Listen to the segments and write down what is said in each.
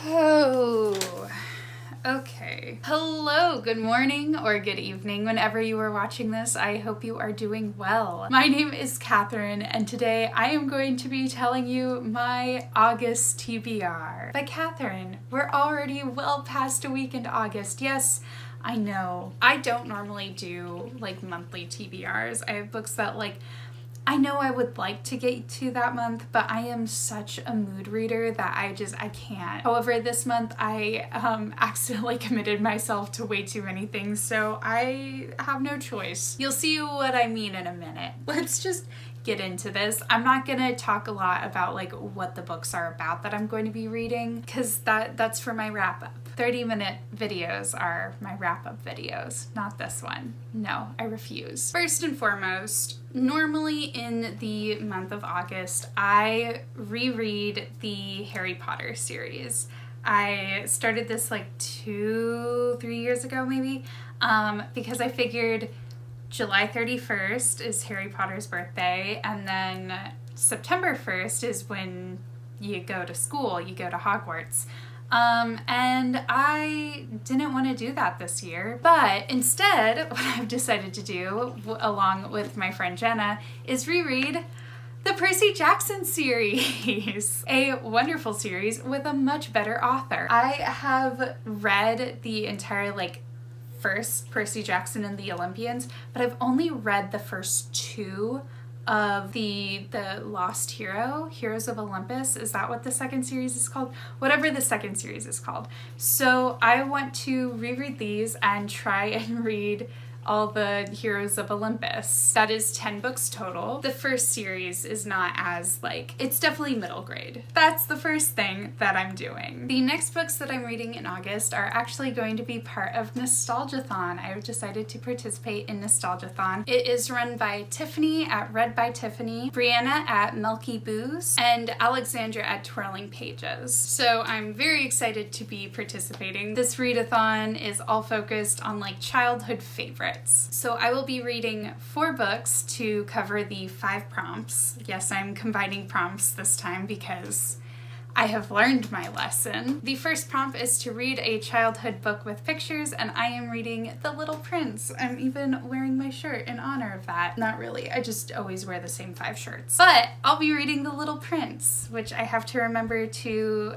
Oh, okay. Hello, good morning or good evening whenever you are watching this. I hope you are doing well. My name is Catherine, and today I am going to be telling you my August TBR. But Catherine, we're already well past a week into August. Yes, I know. I don't normally do like monthly TBRs. I have books that I know I would like to get to that month, but I am such a mood reader that I can't. However, this month I accidentally committed myself to way too many things, so I have no choice. You'll see what I mean in a minute. Let's just get into this. I'm not gonna talk a lot about what the books are about that I'm going to be reading, because that's for my wrap-up. 30-minute videos are my wrap-up videos, not this one. No, I refuse. First and foremost, normally in the month of August, I reread the Harry Potter series. I started this 2-3 years ago maybe, because I figured July 31st is Harry Potter's birthday, and then September 1st is when you go to school, you go to Hogwarts. And I didn't want to do that this year, but instead what I've decided to do, along with my friend Jenna, is reread the Percy Jackson series, a wonderful series with a much better author. I have read the entire first Percy Jackson and the Olympians, but I've only read the first two of the Lost Heroes of Olympus. Is that what the second series is called? Whatever the second series is called. So I want to reread these and try and read all the Heroes of Olympus. That is 10 books total. The first series is not as it's definitely middle grade. That's the first thing that I'm doing. The next books that I'm reading in August are actually going to be part of Nostalgia-thon. I've decided to participate in Nostalgia-thon. It is run by Tiffany at Read by Tiffany, Brianna at Milky Booze, and Alexandra at Twirling Pages. So I'm very excited to be participating. This read-a-thon is all focused on childhood favorites. So I will be reading 4 books to cover the 5 prompts. Yes, I'm combining prompts this time because I have learned my lesson. The first prompt is to read a childhood book with pictures, and I am reading The Little Prince. I'm even wearing my shirt in honor of that. Not really, I just always wear the same 5 shirts. But I'll be reading The Little Prince, which I have to remember to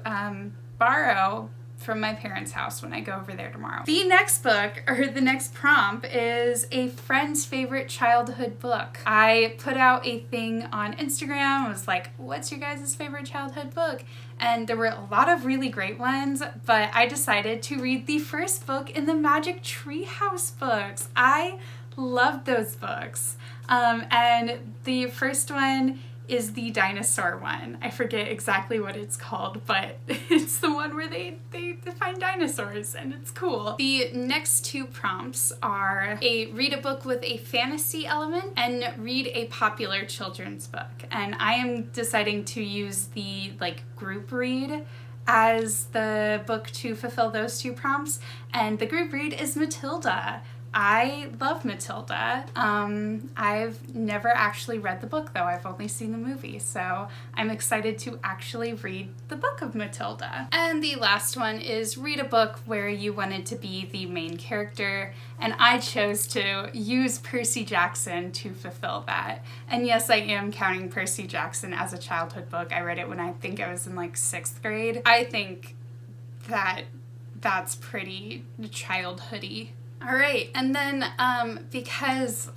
borrow from my parents' house when I go over there tomorrow. The next book, or the next prompt, is a friend's favorite childhood book. I put out a thing on Instagram. I was like, what's your guys' favorite childhood book? And there were a lot of really great ones, but I decided to read the first book in the Magic Treehouse books. I loved those books. And the first one is the dinosaur one. I forget exactly what it's called, but it's the one where they find dinosaurs, and it's cool. The next 2 prompts are read a book with a fantasy element and read a popular children's book. And I am deciding to use the group read as the book to fulfill those 2 prompts, and the group read is Matilda. I love Matilda. I've never actually read the book though. I've only seen the movie, so I'm excited to actually read the book of Matilda. And the last one is read a book where you wanted to be the main character, and I chose to use Percy Jackson to fulfill that. And yes, I am counting Percy Jackson as a childhood book. I read it when I think I was in 6th grade. I think that's pretty childhoody. All right, and then because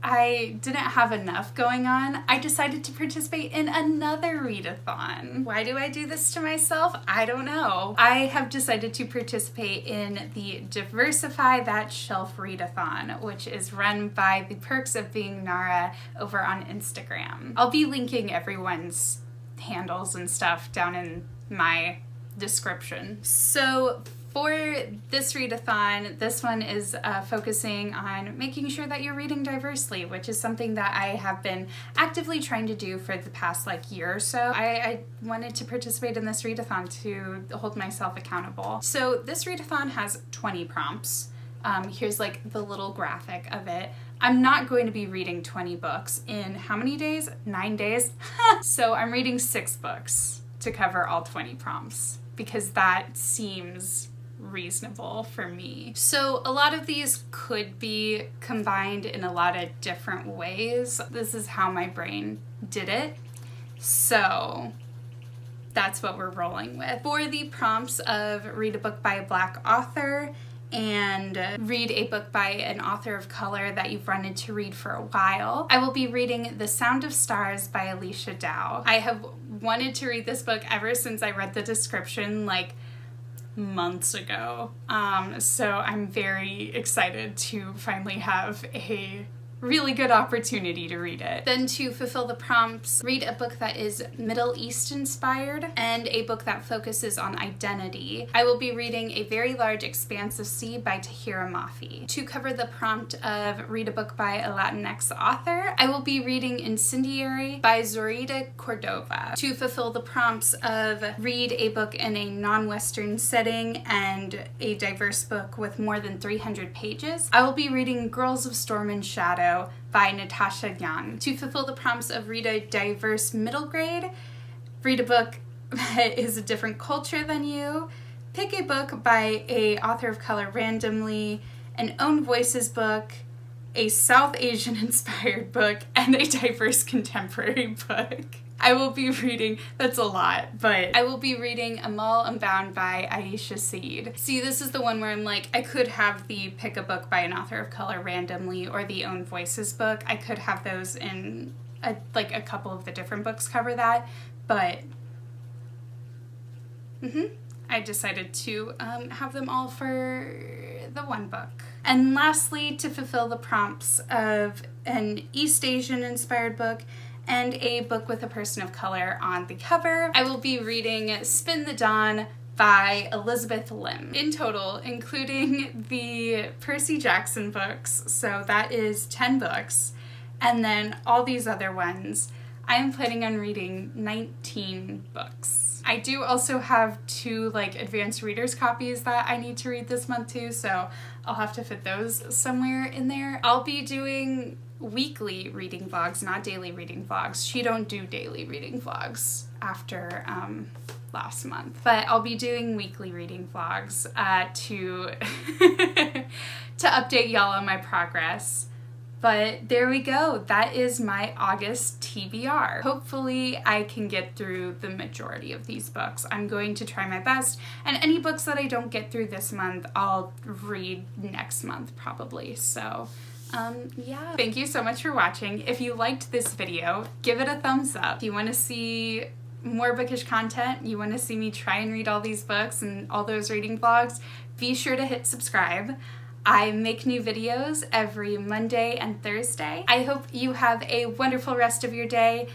I didn't have enough going on, I decided to participate in another read-a-thon. Why do I do this to myself? I don't know. I have decided to participate in the Diversify That Shelf read-a-thon, which is run by the Perks of Being Nara over on Instagram. I'll be linking everyone's handles and stuff down in my description. So for this read-a-thon, this one is focusing on making sure that you're reading diversely, which is something that I have been actively trying to do for the past year or so. I wanted to participate in this read-a-thon to hold myself accountable. So this read-a-thon has 20 prompts. Here's the little graphic of it. I'm not going to be reading 20 books in how many days? 9 days? So I'm reading 6 books to cover all 20 prompts. because that seems reasonable for me. So a lot of these could be combined in a lot of different ways. This is how my brain did it. So that's what we're rolling with. For the prompts of read a book by a Black author and read a book by an author of color that you've wanted to read for a while, I will be reading The Sound of Stars by Alechia Dahl. I have wanted to read this book ever since I read the description like months ago. So I'm very excited to finally have a really good opportunity to read it. Then to fulfill the prompts, read a book that is Middle East inspired and a book that focuses on identity. I will be reading A Very Large Expanse of Sea by Tahereh Mafi. To cover the prompt of read a book by a Latinx author, I will be reading Incendiary by Zoraida Cordova. To fulfill the prompts of read a book in a non-Western setting and a diverse book with more than 300 pages, I will be reading Girls of Storm and Shadow by Natasha Ngan. To fulfill the prompts of read a diverse middle grade, read a book that is a different culture than you, pick a book by a author of color randomly, an own voices book, a South Asian inspired book, and a diverse contemporary book. I will be reading, that's a lot, but I will be reading Amal, Unbound by Aisha, Saeed. See, this is the one where I'm like, I could have the pick a book by an author of color randomly or the own voices book. I could have those in a couple of the different books cover that, but I decided to have them all for the one book. And lastly, to fulfill the prompts of an East Asian inspired book and a book with a person of color on the cover, I will be reading Spin the Dawn by Elizabeth Lim. In total, including the Percy Jackson books, so that is 10 books, and then all these other ones, I am planning on reading 19 books. I do also have 2 advanced readers copies that I need to read this month too, so I'll have to fit those somewhere in there. I'll be doing weekly reading vlogs, not daily reading vlogs. She don't do daily reading vlogs after last month, but I'll be doing weekly reading vlogs to to update y'all on my progress. But there we go. That is my August TBR. Hopefully I can get through the majority of these books. I'm going to try my best, and any books that I don't get through this month, I'll read next month probably. So yeah. Thank you so much for watching. If you liked this video, give it a thumbs up. If you want to see more bookish content, you want to see me try and read all these books and all those reading vlogs, be sure to hit subscribe. I make new videos every Monday and Thursday. I hope you have a wonderful rest of your day,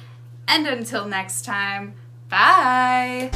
and until next time, bye!